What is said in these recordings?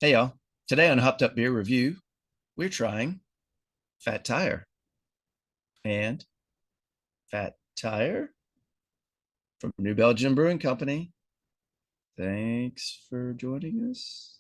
Hey y'all. Today on Hopped Up Beer Review, we're trying Fat Tire and Fat Tire from New Belgium Brewing Company. Thanks for joining us.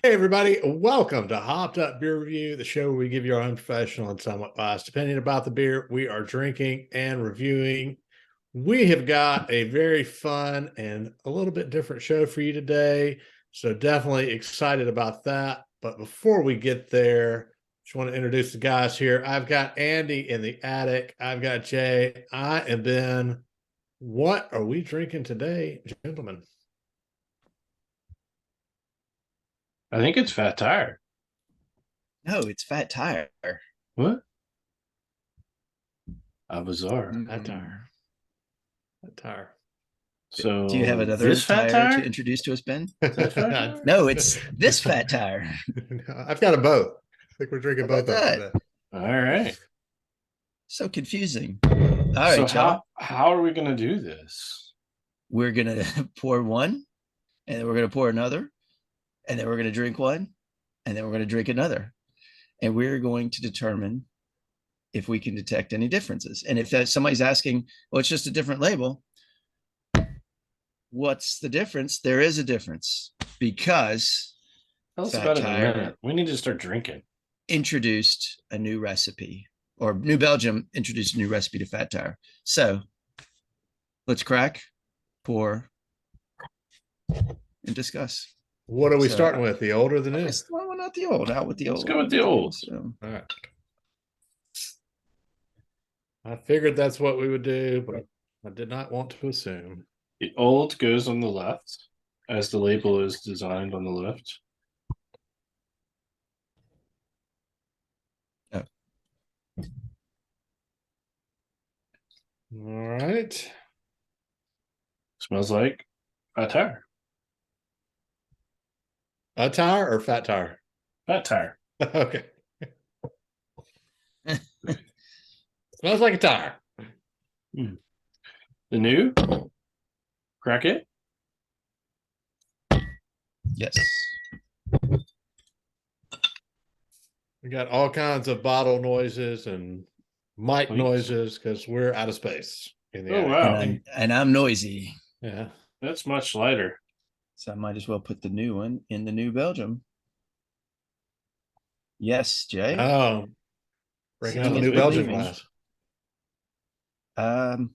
Hey, everybody. Welcome to Hopped Up Beer Review, the show where we give you our unprofessional and somewhat biased opinion about the beer we are drinking and reviewing. We have got a very fun and a little bit different show for you today. So definitely excited about that. But before we get there, just want to introduce the guys here. I've got Andy in the attic. I've got Jay. I am Ben. What are we drinking today, gentlemen? I think it's Fat Tire. No, it's Fat Tire. What? How bizarre. Fat Tire. Fat Tire. So Do you have another this Fat tire to Tire? introduce to us, Ben? Is that Fat Tire? No, it's this Fat Tire. I've got them both. I think we're drinking How about both of them that? today. All right. So confusing. All So right, y'all. how are we gonna do this? We're gonna pour one, and then we're gonna pour another, and then we're gonna drink one, and then we're gonna drink another. And we're going to determine if we can detect any differences. And if somebody's asking, well, it's just a different label, what's the difference? There is a difference because Tell us Fat about it in a Tire minute. We need to start drinking. introduced a new recipe, or New Belgium introduced a new recipe to Fat Tire. So let's crack, pour, and discuss. What are we So, starting with? The old or the new? Well, not the old. Out with the Let's old. go with the old. So, All right. I figured that's what we would do, but I did not want to assume. The old goes on the left, as the label is designed on the left. oh, All right. Smells like Fat Tire. A tire or fat tire? Fat Tire. Okay. Smells like a tire. The new. Crack it. yes. We got all kinds of bottle noises and mic Please. noises because we're out of space in the Oh, attic. wow. And I'm noisy. Yeah. That's much lighter. So I might as well put the new one in the New Belgium. Yes, Jay. Oh, breaking out the Seeing New is Belgium believing. glass.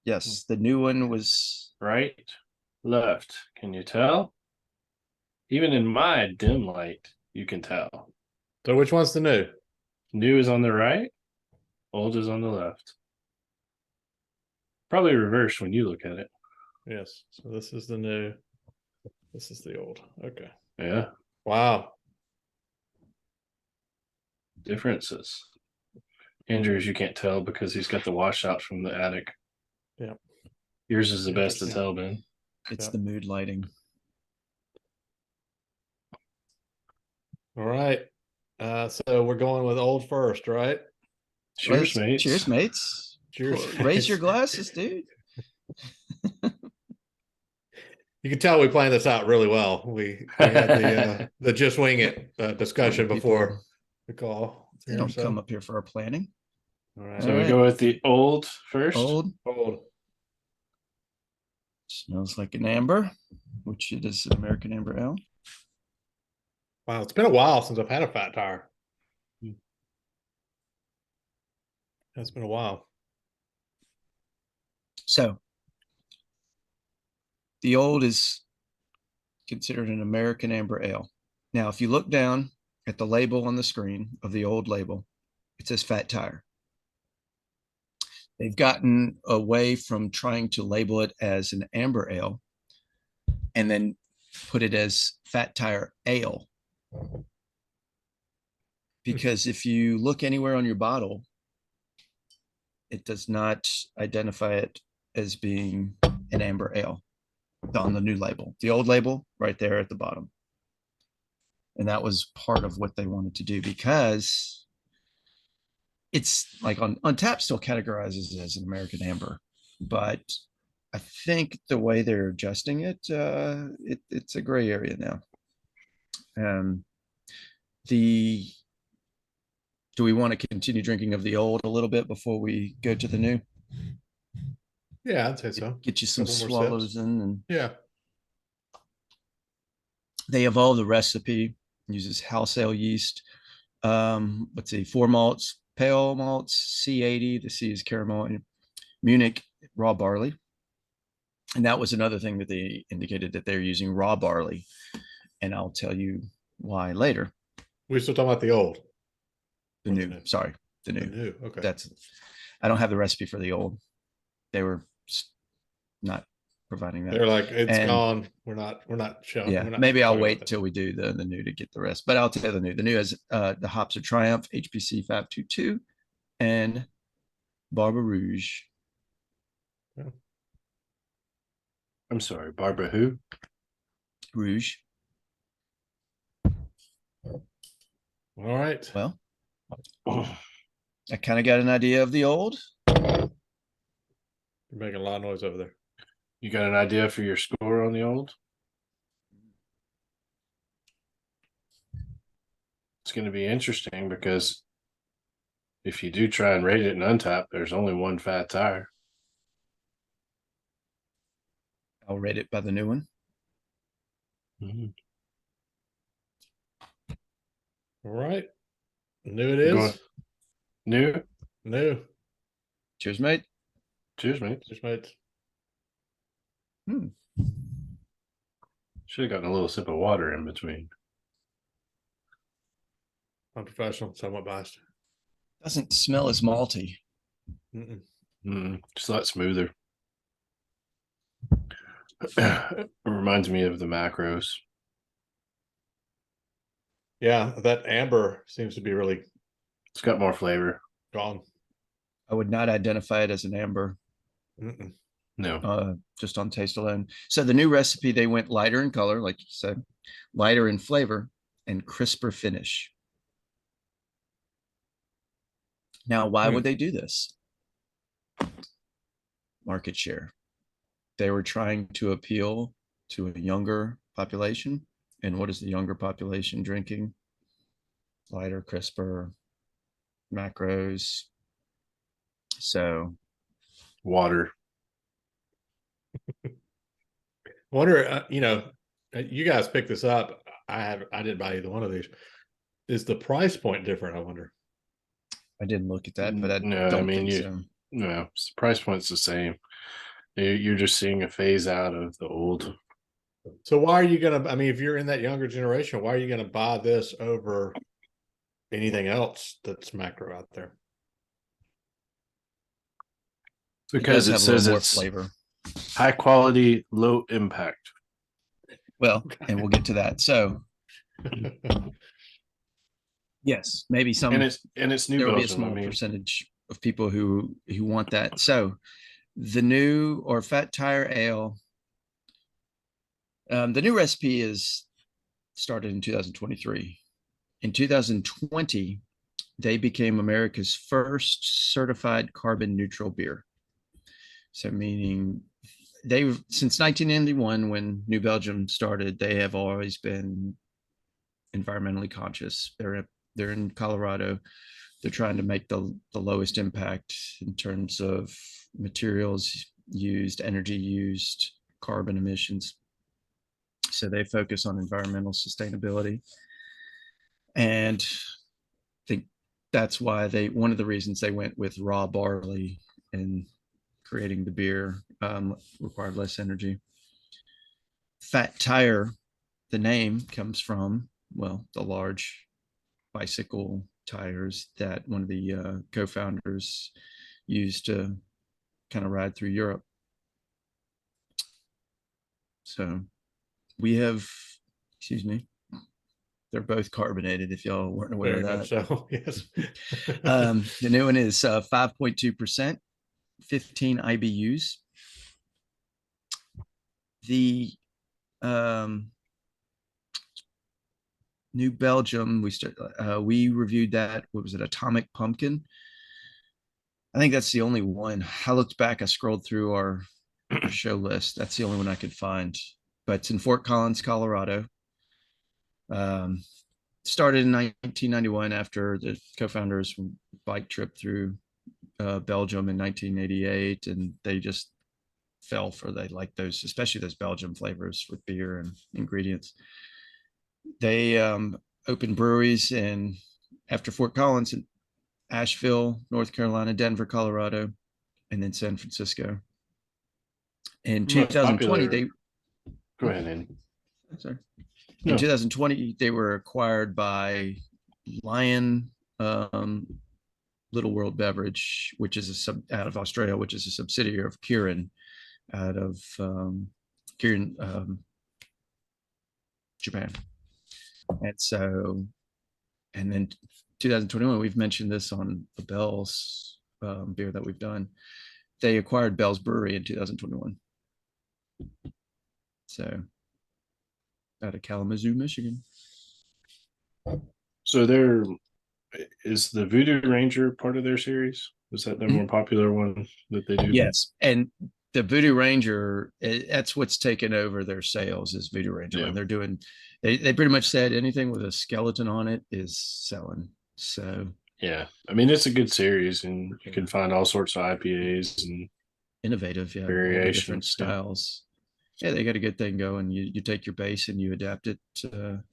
Yes, the new one was Right, left. Can you tell? Even in my dim light, you can tell. So which one's the new? New is on the right, old is on the left. Probably reversed when you look at it. Yes. So this is the new. This is the old. Okay. Yeah, Wow. differences. Andrew's you can't tell because he's got the washout from the attic. Yeah. Yours is the best to Interesting. tell, Ben. it's Yeah. the mood lighting. All right. So we're going with old first, right? Cheers, mates. Cheers, mates. Cheers. Raise your glasses, dude. You can tell we planned this out really well. We had the just wing it discussion before the call. They don't come up here for our planning. All right. So we go with the old first. Old Old. smells like an amber, which it is an American amber ale. Wow, it's been a while since I've had a fat tire. It's been a while. So the old is considered an American amber ale. Now, if you look down at the label on the screen of the old label, it says Fat Tire. They've gotten away from trying to label it as an amber ale and then put it as Fat Tire Ale. Because if you look anywhere on your bottle, it does not identify it as being an amber ale on the new label. The old label right there at the bottom. And that was part of what they wanted to do, because it's like on tap still categorizes it as an American amber, but I think the way they're adjusting it, it's a gray area now. The Do we want to continue drinking of the old a little bit before we go to the new? Yeah, I'd say so. Get you some Couple more swallows sips. in. And Yeah. they evolved the recipe, uses house ale yeast. Let's see, 4 malts, pale malts, C80. The C is caramel, and Munich raw barley. And that was another thing that they indicated, that they're using raw barley. And I'll tell you why later. We're still talking about the old. The new, sorry, the new. The new. Okay. I don't have the recipe for the old. They were not providing that. They're like, it's gone. We're not showing. Yeah, maybe I'll wait till we do the new to get the rest. But I'll tell you the new. The new has the hops are Triumph, HPC 522, and Barber Rouge. Yeah. I'm sorry, Barbara who? Rouge. All right. Well, I kind of got an idea of the old. You're making a lot of noise over there. You got an idea for your score on the old? It's going to be interesting, because if you do try and rate it in Untapped, there's only one fat tire. I'll rate it by the new one. Mm-hmm. All right. New it is. New. Cheers, mate. Cheers, mate. Cheers, mate. Should have gotten a little sip of water in between. Unprofessional, somewhat biased. Doesn't smell as malty. Just a lot smoother. It reminds me of the macros. Yeah, that amber seems to be really, it's got more flavor. Gone. I would not identify it as an amber. No. Just on taste alone. So the new recipe, they went lighter in color, like you said, lighter in flavor, and crisper finish. Now, why would they do this? Market share. They were trying to appeal to a younger population. And what is the younger population drinking? Lighter, crisper, macros. So water. I wonder, you guys picked this up. I didn't buy either one of these. Is the price point different? I wonder. I didn't look at that, but the price point's the same. You're just seeing a phase out of the old. So why are you gonna? I mean, if you're in that younger generation, why are you gonna buy this over anything else that's macro out there? Because it says it's flavor, high quality, low impact. Well, and we'll get to that. So yes, maybe some, and it's new. There will be a Belgium, small percentage of people who want that. So the new or fat tire ale, the new recipe is started in 2023. In 2020, they became America's first certified carbon neutral beer. So meaning they've, since 1991, when New Belgium started, they have always been environmentally conscious. They're in Colorado. They're trying to make the lowest impact in terms of materials used, energy used, carbon emissions. So they focus on environmental sustainability. And I think that's why one of the reasons they went with raw barley in creating the beer, required less energy. Fat tire, the name comes from, well, the large bicycle tires that one of the co-founders used to kind of ride through Europe. So we have, excuse me, they're both carbonated, if y'all weren't aware of that. So yes. The new one is 5.2%, 15 IBUs. the New Belgium, we reviewed that. What was it? Atomic Pumpkin. I think that's the only one. I looked back. I scrolled through our show list. That's the only one I could find. But it's in Fort Collins, Colorado. Um, Started in 1991 after the co-founders bike trip through Belgium in 1988, and they just fell for they like those, especially those Belgium flavors with beer and ingredients. They opened breweries in after Fort Collins in Asheville, North Carolina, Denver, Colorado, and then San Francisco. In Most 2020, popular. Go ahead, Andy. sorry. No. In 2020, they were acquired by Lion Little World Beverage, which is out of Australia, which is a subsidiary of Kirin out of Kirin, Japan. And so, and then 2021, we've mentioned this on the Bell's beer that we've done. They acquired Bell's Brewery in 2021. So, out of Kalamazoo, Michigan. So is the Voodoo Ranger part of their series? Is that their more popular one that they do? Yes, and the Voodoo Ranger, that's what's taken over their sales is Voodoo Ranger. Yeah. And they're doing, they pretty much said anything with a skeleton on it is selling. So yeah, I mean, it's a good series, and you can find all sorts of IPAs and innovative, yeah, all the variations, different styles. Yeah, they got a good thing going. You take your base and you adapt it to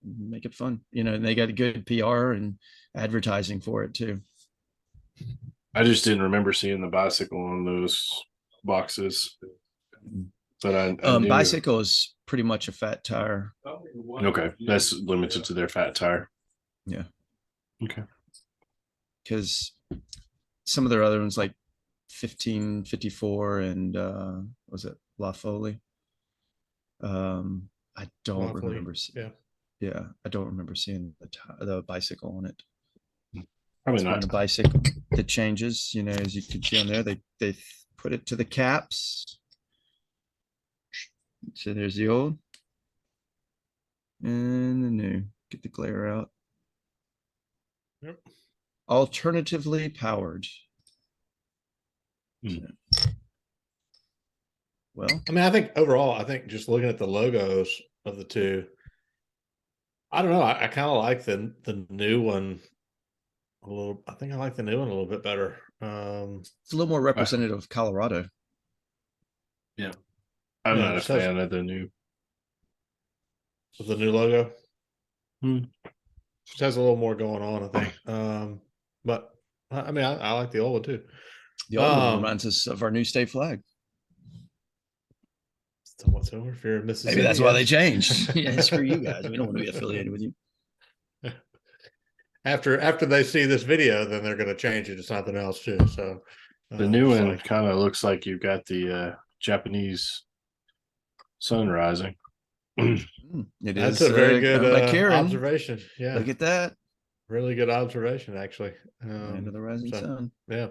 make it fun, and they got a good PR and advertising for it too. I just didn't remember seeing the bicycle on those boxes, but I knew. Bicycle is pretty much a fat tire. Okay, that's limited to their fat tire. Yeah. Okay. Because some of their other ones like 1554 and was it La Folie? I don't remember. Yeah, I don't remember seeing the bicycle on it. Probably not. A bicycle that changes, as you can see on there. They put it to the caps. So there's the old and the new. Get the glare out. Yep. Alternatively powered. So, well, I mean, I think overall, just looking at the logos of the two, I don't know. I kind of like the new one a little. I think I like the new one a little bit better. It's a little more representative of Colorado. Yeah, I'm not a fan of the new logo. Just has a little more going on, I think. But I mean, I like the old one too. The old one reminds us of our new state flag. Whatsoever, if you're in Mississippi, maybe that's why they changed. Yeah, screw you guys. We don't want to be affiliated with you. After they see this video, then they're going to change it to something else too. So the new one kind of looks like you've got the Japanese sun rising. That's a very good observation. Yeah, look at that. Really good observation, actually. Land of the rising sun. Yeah.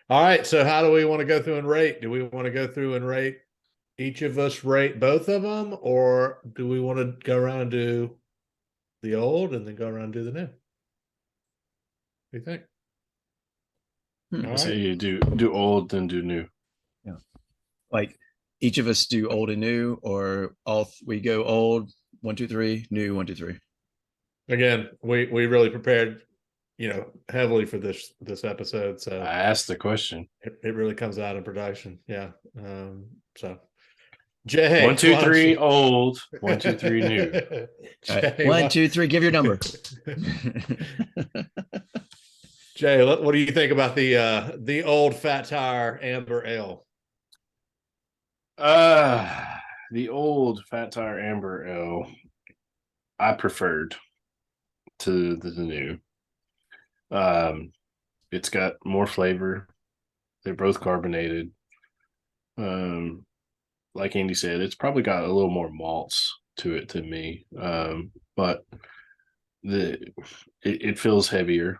All right. So how do we want to go through and rate? Do we want to go through and rate? Each of us rate both of them, or do we want to go around and do the old and then go around and do the new? What do you think? I say you do old, then do new. Yeah. Like each of us do old and new, or we go old, 1, 2, 3, new, 1, 2, 3. Again, we really prepared, heavily for this episode. So I asked the question. It really comes out in production. Yeah. So Jay, 1, 2, 3 old, 1, 2, 3 new. Jay, right. 1, 2, 3, give your number. Jay, what do you think about the old Fat Tire Amber Ale? The old Fat Tire Amber Ale, I preferred to the new. It's got more flavor. They're both carbonated. Like Andy said, it's probably got a little more malts to it to me. But it feels heavier.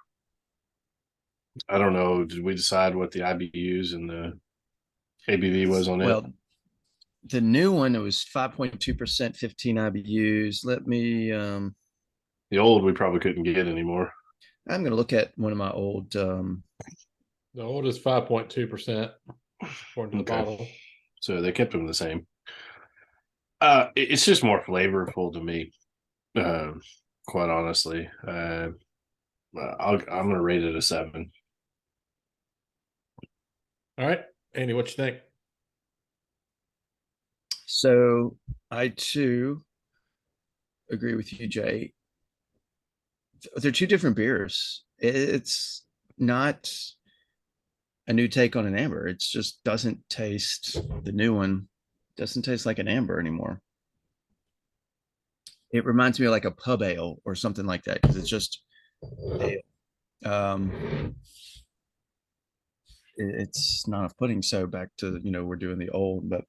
I don't know. Did we decide what the IBUs and the ABV was on it? Well, The new one, it was 5.2%, 15 IBUs. Let me The old we probably couldn't get anymore. I'm gonna look at one of my old The old is 5.2% according to the Okay. bottle. So they kept them the same. It's just more flavorful to me, quite honestly. I'm gonna rate it a 7. All right, Andy, what you think? so I too agree with you, Jay. They're two different beers. It's not a new take on an amber. It just doesn't taste, the new one doesn't taste like an amber anymore. It reminds me of like a pub ale or something like that because it's just ale. It's not off-putting. So back to, we're doing the old, but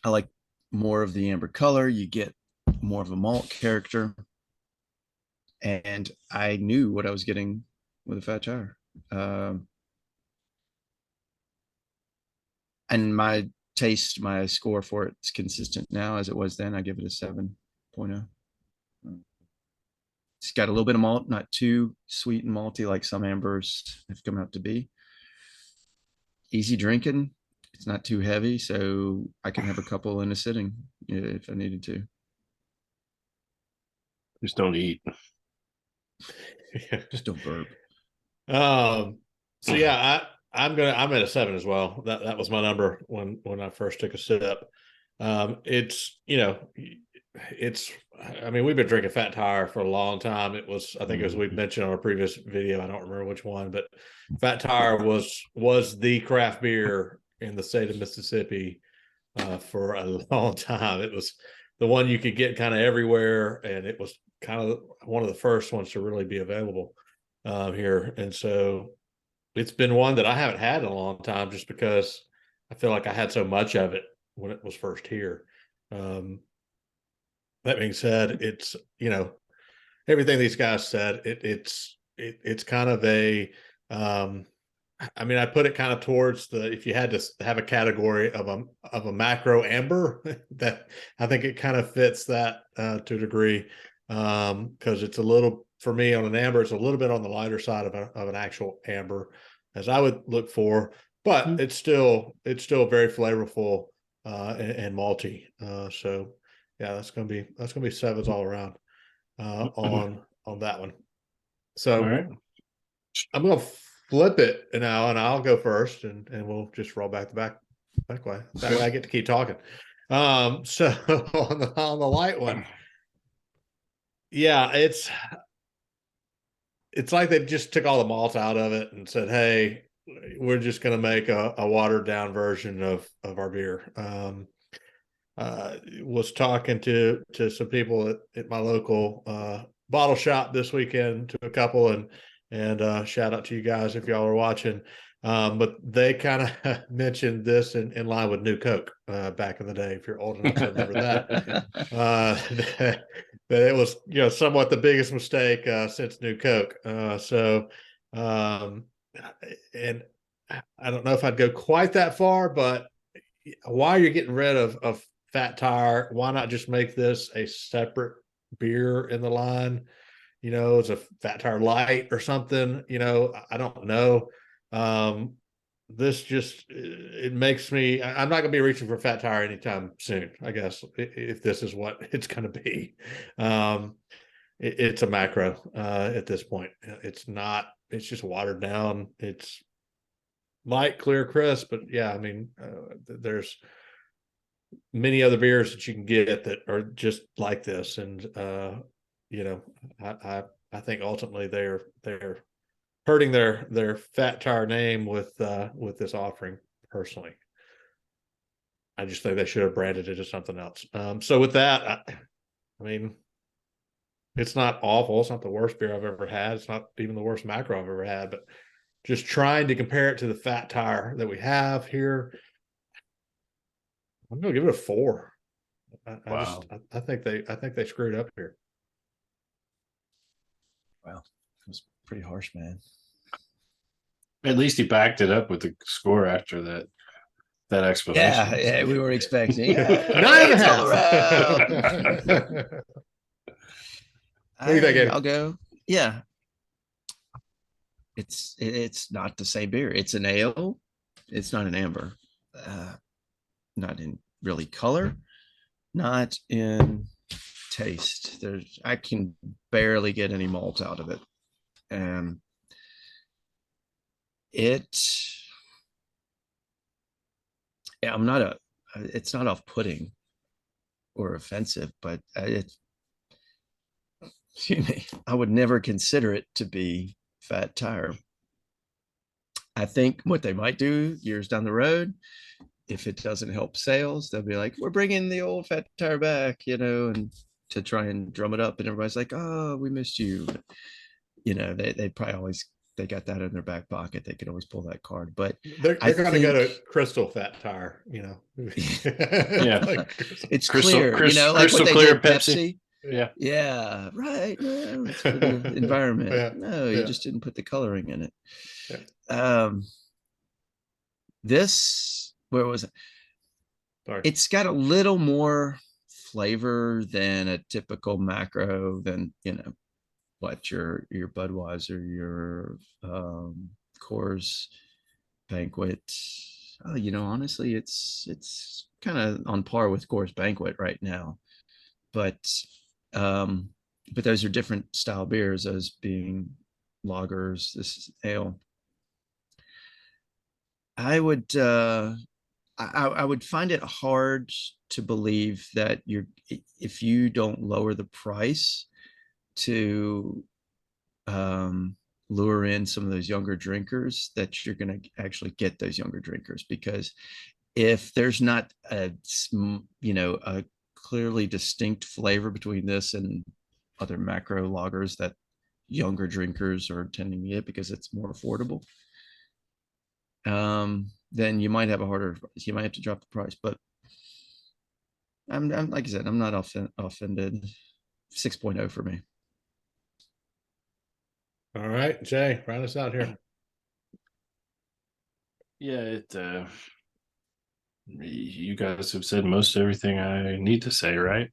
I like more of the amber color. You get more of a malt character, and I knew what I was getting with a fat tire. And my taste, my score for it's consistent now as it was then. I give it a 7.0. It's got a little bit of malt, not too sweet and malty like some ambers have come out to be. Easy drinking. It's not too heavy, so I can have a couple in a sitting if I needed to. Just don't eat. Just don't burp. So yeah, I'm at a 7 as well. That was my number when I first took a sip. It's it's I mean, we've been drinking Fat Tire for a long time. It was, I think, as we mentioned on a previous video, I don't remember which one, but Fat Tire was the craft beer in the state of Mississippi for a long time. It was the one you could get kind of everywhere, and it was kind of one of the first ones to really be available here. And so it's been one that I haven't had in a long time just because I feel like I had so much of it when it was first here. That being said, it's, everything these guys said, it's kind of a, I mean, I put it kind of towards the, if you had to have a category of a macro amber, that I think it kind of fits that to a degree, because it's a little, for me on an amber, it's a little bit on the lighter side of an actual amber, as I would look for, but it's still very flavorful and malty. So yeah, that's gonna be sevens all around on that one. All So right. I'm gonna flip it now, and I'll go first, and we'll just roll back the back way. That way I get to keep talking. So on the light one, yeah, it's like they just took all the malt out of it and said, "Hey, we're just gonna make a watered down version of our beer." Was talking to some people at my local bottle shop this weekend, to a couple, and shout out to you guys if y'all are watching. But they kind of mentioned this in line with New Coke back in the day, if you're old enough to remember that. That it was, somewhat the biggest mistake since New Coke. And I don't know if I'd go quite that far, but while you're getting rid of Fat Tire, why not just make this a separate beer in the line? It's a Fat Tire Light or something. I don't know. This just, it makes me, I'm not going to be reaching for Fat Tire anytime soon, I guess, if this is what it's going to be. It's a macro at this point. It's not, it's just watered down. It's light, clear, crisp, but yeah, I mean, there's many other beers that you can get that are just like this, and I think ultimately they're hurting their Fat Tire name with this offering. Personally, I just think they should have branded it as something else. So with that, I mean, it's not awful. It's not the worst beer I've ever had. It's not even the worst macro I've ever had, but just trying to compare it to the Fat Tire that we have here, I'm gonna give it a 4. Wow. I think they screwed up here. Wow, it was pretty harsh, man. At least he backed it up with the score after that. that explanation. Yeah, we were expecting 9.5. What do you think, Eddie? I'll go. Yeah, it's not the same beer. It's an ale. It's not an amber. Not in really color. Not in taste. I can barely get any malt out of it, and it. Yeah, I'm not a. It's not off-putting or offensive, but excuse me, I would never consider it to be Fat Tire. I think what they might do years down the road, if it doesn't help sales, they'll be like, we're bringing the old Fat Tire back, and to try and drum it up. And everybody's like, oh, we missed you. They probably always, they got that in their back pocket. They could always pull that card. But They're going to go to Crystal Fat Tire, Yeah. It's Crystal, clear, like crystal what they clear did Pepsi. Pepsi. Yeah, right. No, it's for the environment. Yeah, No, you just didn't put the coloring in it. Yeah. Where was it? Sorry. It's got a little more flavor than a typical macro than, what your Budweiser, your Coors Banquet. Honestly, it's kind of on par with Coors Banquet right now. But those are different style beers, those being lagers, this is ale. I would I would find it hard to believe that if you don't lower the price to lure in some of those younger drinkers, that you're going to actually get those younger drinkers. Because if there's not a clearly distinct flavor between this and other macro lagers that younger drinkers are tending to get because it's more affordable, then you might have you might have to drop the price. But I'm like I said, I'm not offended. 6.0 for me. All right, Jay, round us out here. Yeah, you guys have said most everything I need to say, right?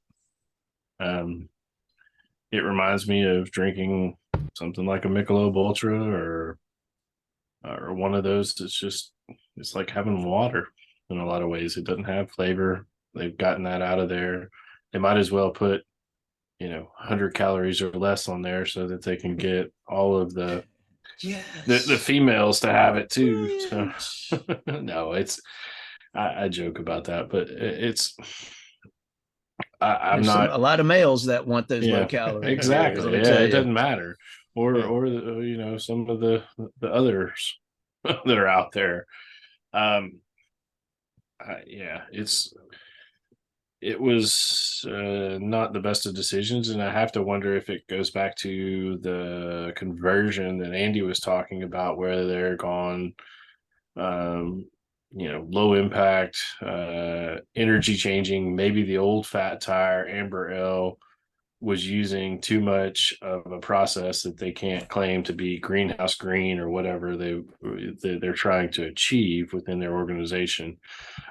It reminds me of drinking something like a Michelob Ultra or one of those. It's like having water in a lot of ways. It doesn't have flavor. They've gotten that out of there. They might as well put 100 calories or less on there so that they can get all of the females to have it too. So no, I joke about that, but I'm There's not a lot of males that want those low calories. exactly. Yeah, it doesn't matter. Or some of the others that are out there. It was not the best of decisions, and I have to wonder if it goes back to the conversion that Andy was talking about, where they're gone low impact, energy changing. Maybe the old Fat Tire Amber Ale was using too much of a process that they can't claim to be greenhouse green or whatever they're trying to achieve within their organization.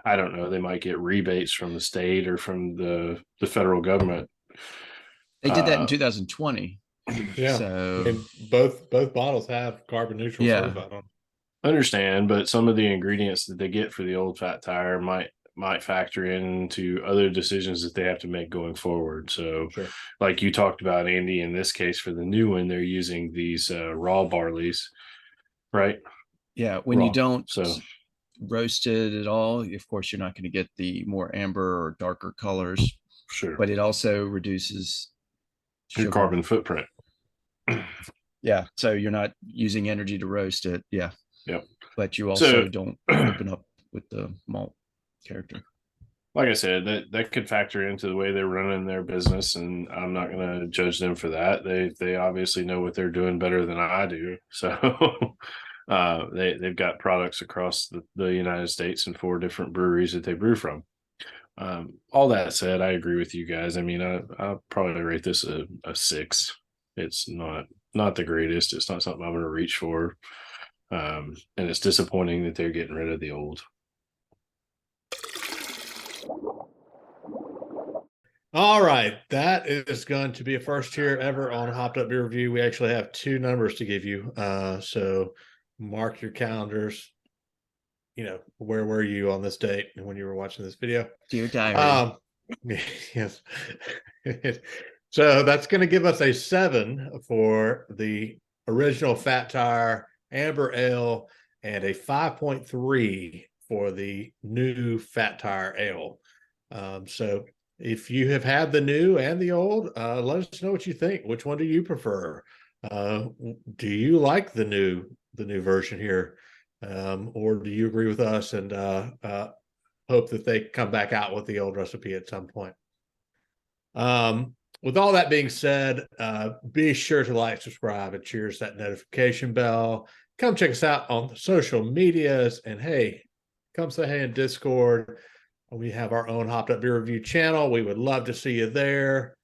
I don't know. They might get rebates from the state or from the federal government. They did that in 2020. Yeah. So and both bottles have carbon neutral certified on them. Understand, but some of the ingredients that they get for the old Fat Tire might factor into other decisions that they have to make going forward. So Sure. Like you talked about, Andy, in this case for the new one, they're using these raw barleys, right? Yeah, when raw. you don't so roast it at all, of course you're not going to get the more amber or darker colors. Sure. But it also reduces your carbon footprint. Yeah, so you're not using energy to roast it. Yeah. Yep. But you also don't open up with the malt character. Like I said, that could factor into the way they're running their business, and I'm not going to judge them for that. They obviously know what they're doing better than I do. So they've got products across the United States and 4 different breweries that they brew from. All that said, I agree with you guys. I mean, I'll probably rate this a 6. It's not the greatest. It's not something I'm going to reach for. And it's disappointing that they're getting rid of the old. All right, that is going to be a first here ever on Hopped Up Beer Review. We actually have two numbers to give you, so mark your calendars. You know, where were you on this date and when you were watching this video? Dear diary. Yes. So that's going to give us a 7 for the original Fat Tire Amber Ale and a 5.3 for the new Fat Tire Ale. So if you have had the new and the old, let us know what you think. Which one do you prefer? Do you like the new version here? Or do you agree with us and hope that they come back out with the old recipe at some point? With all that being said, be sure to like, subscribe, and cheers that notification bell. Come check us out on the social medias, and hey, come say hey in Discord. We have our own Hopped Up Beer Review channel. We would love to see you there.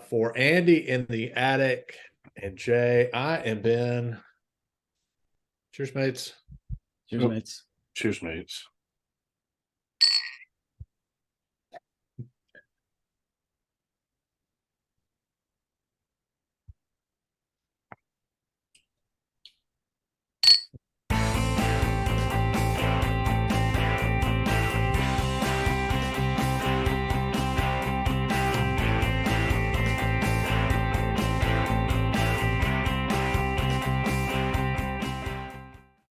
For Andy in the attic and Jay, I am Ben. Cheers, mates. Cheers, mates. Cheers, mates.